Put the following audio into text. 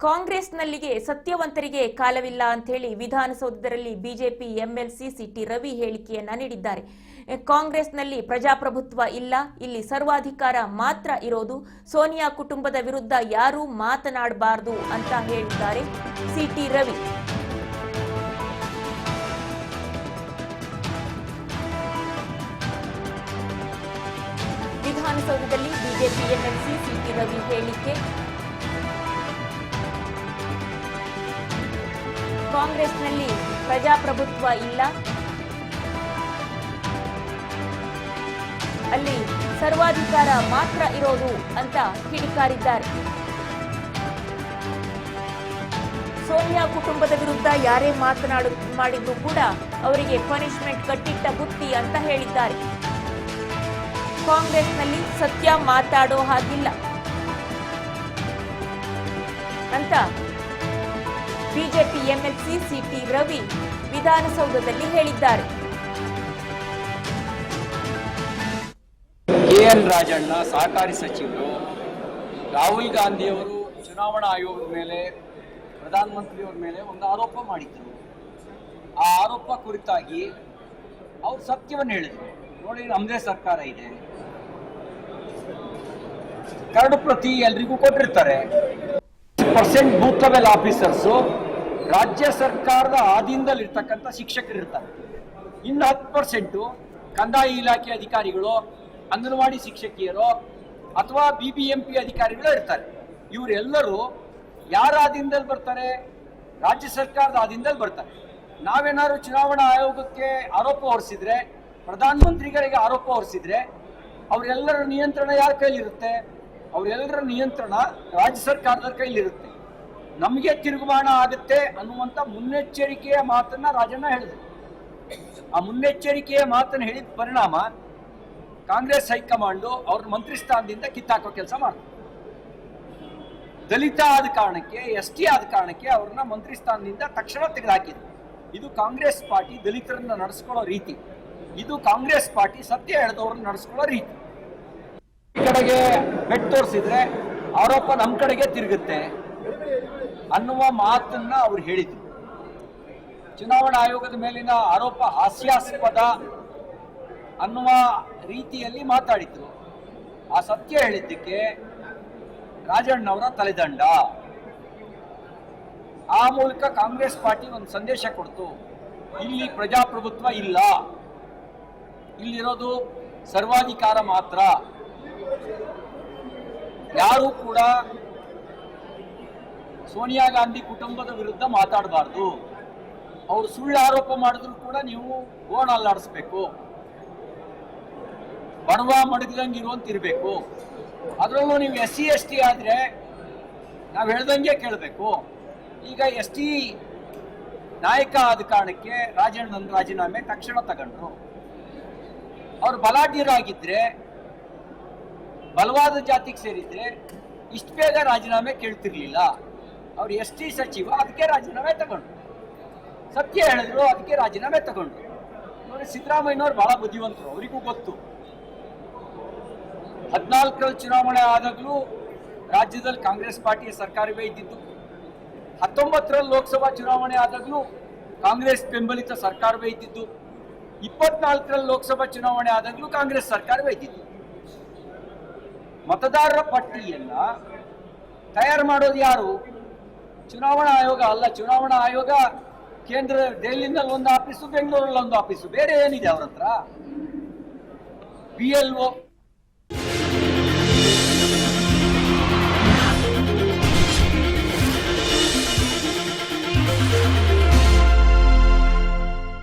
ಕಾಂಗ್ರೆಸ್ನಲ್ಲಿಗೆ ಸತ್ಯವಂತರಿಗೆ ಕಾಲವಿಲ್ಲ ಅಂತ ಹೇಳಿ ವಿಧಾನಸೌಧದಲ್ಲಿ ಬಿಜೆಪಿ ಎಂಎಲ್ಸಿ ಸಿಟಿ ರವಿ ಹೇಳಿಕೆಯನ್ನ ನೀಡಿದ್ದಾರೆ. ಕಾಂಗ್ರೆಸ್ನಲ್ಲಿ ಪ್ರಜಾಪ್ರಭುತ್ವ ಇಲ್ಲ, ಇಲ್ಲಿ ಸರ್ವಾಧಿಕಾರ ಮಾತ್ರ ಇರೋದು. ಸೋನಿಯಾ ಕುಟುಂಬದ ವಿರುದ್ಧ ಯಾರೂ ಮಾತನಾಡಬಾರದು ಅಂತ ಹೇಳಿದ್ದಾರೆ ಸಿಟಿ ರವಿ. ವಿಧಾನಸೌಧದಲ್ಲಿ ಬಿಜೆಪಿ ಎಂಎಲ್ಸಿ ಸಿಟಿ ರವಿ ಹೇಳಿಕೆ. ಕಾಂಗ್ರೆಸ್ನಲ್ಲಿ ಪ್ರಜಾಪ್ರಭುತ್ವ ಇಲ್ಲ, ಅಲ್ಲಿ ಸರ್ವಾಧಿಕಾರ ಮಾತ್ರ ಇರೋದು ಅಂತ ಕಿಡಿಕಾರಿದ್ದಾರೆ. ಸೋನಿಯಾ ಕುಟುಂಬದ ವಿರುದ್ಧ ಯಾರೇ ಮಾಡಿದ್ರು ಕೂಡ ಅವರಿಗೆ ಪನಿಷ್ಮೆಂಟ್ ಕಟ್ಟಿಟ್ಟ ಬುತ್ತಿ ಅಂತ ಹೇಳಿದ್ದಾರೆ. ಕಾಂಗ್ರೆಸ್ನಲ್ಲಿ ಸತ್ಯ ಮಾತಾಡೋ ಹಾಗಿಲ್ಲ ಅಂತ ಬಿಜೆಪಿ ಎಂಎಲ್ಸಿ ಸಿಟಿ ರವಿ ವಿಧಾನಸೌಧದಲ್ಲಿ ಹೇಳಿದ್ದಾರೆ. ಕೆಎನ್ ರಾಜಣ್ಣ ಸಹಕಾರಿ ಸಚಿವರು ರಾಹುಲ್ ಗಾಂಧಿಯವರು ಚುನಾವಣಾ ಆಯೋಗದ ಮೇಲೆ ಪ್ರಧಾನಮಂತ್ರಿಯವರ ಮೇಲೆ ಒಂದು ಆರೋಪ ಮಾಡಿದ್ರು. ಆ ಆರೋಪ ಕುರಿತಾಗಿ ಅವರು ಸತ್ಯವನ್ನು ಹೇಳಿದರು. ನೋಡಿ, ನಮ್ಮದೇ ಸರ್ಕಾರ ಇದೆ, ಕರಡು ಪ್ರತಿ ಎಲ್ರಿಗೂ ಕೊಟ್ಟಿರ್ತಾರೆ. % ಬೂತ್ ಲೆವೆಲ್ ಆಫೀಸರ್ಸು ರಾಜ್ಯ ಸರ್ಕಾರದ ಆಧೀನದಲ್ಲಿರ್ತಕ್ಕಂಥ ಶಿಕ್ಷಕರು ಇರ್ತಾರೆ. ಇನ್ನು 10% ಕಂದಾಯ ಇಲಾಖೆ ಅಧಿಕಾರಿಗಳು, ಅಂಗನವಾಡಿ ಶಿಕ್ಷಕಿಯರು ಅಥವಾ BBMP ಅಧಿಕಾರಿಗಳು ಇರ್ತಾರೆ. ಇವರೆಲ್ಲರೂ ಯಾರ ಆಧೀನದಲ್ಲಿ ಬರ್ತಾರೆ? ರಾಜ್ಯ ಸರ್ಕಾರದ ಆಧೀನದಲ್ಲಿ ಬರ್ತಾರೆ. ನಾವೇನಾದ್ರು ಚುನಾವಣಾ ಆಯೋಗಕ್ಕೆ ಆರೋಪ ಹೊರಿಸಿದ್ರೆ, ಪ್ರಧಾನಮಂತ್ರಿಗಳಿಗೆ ಆರೋಪ ಹೊರಿಸಿದ್ರೆ, ಅವರೆಲ್ಲರ ನಿಯಂತ್ರಣ ಯಾರ ಕೈಲಿರುತ್ತೆ? ಅವರೆಲ್ಲರ ನಿಯಂತ್ರಣ ರಾಜ್ಯ ಸರ್ಕಾರದ ಕೈಲಿರುತ್ತೆ. ನಮಗೆ ತಿರುಗುಬಾಣ ಆಗುತ್ತೆ ಅನ್ನುವಂಥ ಮುನ್ನೆಚ್ಚರಿಕೆಯ ಮಾತನ್ನ ರಾಜಣ್ಣ ಹೇಳಿದ್ರು. ಆ ಮುನ್ನೆಚ್ಚರಿಕೆಯ ಮಾತನ್ನು ಹೇಳಿದ ಪರಿಣಾಮ ಕಾಂಗ್ರೆಸ್ ಹೈಕಮಾಂಡು ಅವ್ರ ಮಂತ್ರಿ ಸ್ಥಾನದಿಂದ ಕಿತ್ತಾಕೋ ಕೆಲಸ ಮಾಡ್ತಾರೆ. ದಲಿತ ಆದ ಕಾರಣಕ್ಕೆ, ST ಆದ ಕಾರಣಕ್ಕೆ ಅವ್ರನ್ನ ಮಂತ್ರಿ ಸ್ಥಾನದಿಂದ ತಕ್ಷಣ ತೆಗೆದುಹಾಕಿದ್ರು. ಇದು ಕಾಂಗ್ರೆಸ್ ಪಾರ್ಟಿ ದಲಿತರನ್ನ ನಡೆಸ್ಕೊಳ್ಳೋ ರೀತಿ. ಇದು ಕಾಂಗ್ರೆಸ್ ಪಾರ್ಟಿ ಸತ್ಯ ಹೇಳಿದವ್ರನ್ನ ನಡೆಸ್ಕೊಳ್ಳೋ ರೀತಿ. ಈ ಕಡೆಗೆ ಬೆಟ್ ತೋರಿಸಿದ್ರೆ ಆರೋಪ ನಮ್ಮ ಕಡೆಗೆ ತಿರುಗುತ್ತೆ ಅನ್ನುವ ಮಾತನ್ನ ಅವ್ರು ಹೇಳಿದ್ರು. ಚುನಾವಣಾ ಆಯೋಗದ ಮೇಲಿನ ಆರೋಪ ಹಾಸ್ಯಾಸ್ಪದ ಅನ್ನುವ ರೀತಿಯಲ್ಲಿ ಮಾತಾಡಿದ್ರು. ಆ ಸತ್ಯ ಹೇಳಿದ್ದಕ್ಕೆ ರಾಜಣ್ಣವರ ತಲೆದಂಡ. ಆ ಮೂಲಕ ಕಾಂಗ್ರೆಸ್ ಪಾರ್ಟಿ ಒಂದು ಸಂದೇಶ ಕೊಡ್ತು, ಇಲ್ಲಿ ಪ್ರಜಾಪ್ರಭುತ್ವ ಇಲ್ಲ, ಇಲ್ಲಿರೋದು ಸರ್ವಾಧಿಕಾರ ಮಾತ್ರ. ಯಾರು ಕೂಡ ಸೋನಿಯಾ ಗಾಂಧಿ ಕುಟುಂಬದ ವಿರುದ್ಧ ಮಾತಾಡಬಾರ್ದು. ಅವರು ಸುಳ್ಳು ಆರೋಪ ಮಾಡಿದ್ರು ಕೂಡ ನೀವು ಗೋಣ ಅಲ್ಲಾಡಿಸ್ಬೇಕು, ಬಡವ ಮಡಗದಂಗೆ ಇರುವಂತಿರ್ಬೇಕು. ಅದರಲ್ಲೂ ನೀವು SC ST ಆದ್ರೆ ನಾವು ಹೇಳ್ದಂಗೆ ಕೇಳಬೇಕು. ಈಗ ST ನಾಯಕ ಆದ ಕಾರಣಕ್ಕೆ ರಾಜಣ್ಣನ ರಾಜೀನಾಮೆ ತಕ್ಷಣ ತಗೊಂಡ್ರು. ಅವ್ರು ಬಲಾಢ್ಯರಾಗಿದ್ರೆ, ಬಲವಾದ ಜಾತಿಗೆ ಸೇರಿದ್ರೆ ಇಷ್ಟು ಬೇಗ ರಾಜೀನಾಮೆ ಕೇಳ್ತಿರ್ಲಿಲ್ಲ. ಅವ್ರು ST ಸಚಿವ, ಅದಕ್ಕೆ ರಾಜೀನಾಮೆ ತಗೊಂಡ್ರು. ಸತ್ಯ ಹೇಳಿದ್ರು, ಅದಕ್ಕೆ ರಾಜೀನಾಮೆ ತಗೊಂಡ್ರು. ನೋಡಿ, ಸಿದ್ದರಾಮಯ್ಯನವ್ರು ಬಹಳ ಬುದ್ಧಿವಂತರು, ಅವರಿಗೂ ಗೊತ್ತು. 14ರಲ್ಲಿ ಚುನಾವಣೆ ಆದಾಗಲೂ ರಾಜ್ಯದಲ್ಲಿ ಕಾಂಗ್ರೆಸ್ ಪಾರ್ಟಿಯ ಸರ್ಕಾರವೇ ಇದ್ದಿದ್ದು. 19ರಲ್ಲಿ ಲೋಕಸಭಾ ಚುನಾವಣೆ ಆದಾಗಲೂ ಕಾಂಗ್ರೆಸ್ ಬೆಂಬಲಿತ ಸರ್ಕಾರವೇ ಇದ್ದಿದ್ದು. 24ರಲ್ಲಿ ಲೋಕಸಭಾ ಚುನಾವಣೆ ಆದಾಗಲೂ ಕಾಂಗ್ರೆಸ್ ಸರ್ಕಾರವೇ ಇದ್ದಿದ್ದು. ಮತದಾರರ ಪಟ್ಟಿಯನ್ನ ತಯಾರು ಮಾಡೋದು ಯಾರು? ಚುನಾವಣಾ ಆಯೋಗ ಅಲ್ಲ. ಚುನಾವಣಾ ಆಯೋಗ ಕೇಂದ್ರ ದೆಹಲಿನಲ್ಲಿ ಒಂದು ಆಫೀಸು, ಬೆಂಗಳೂರಲ್ಲಿ ಒಂದು ಆಫೀಸು, ಬೇರೆ ಏನಿದೆ ಅವ್ರ ಹತ್ರ? BLO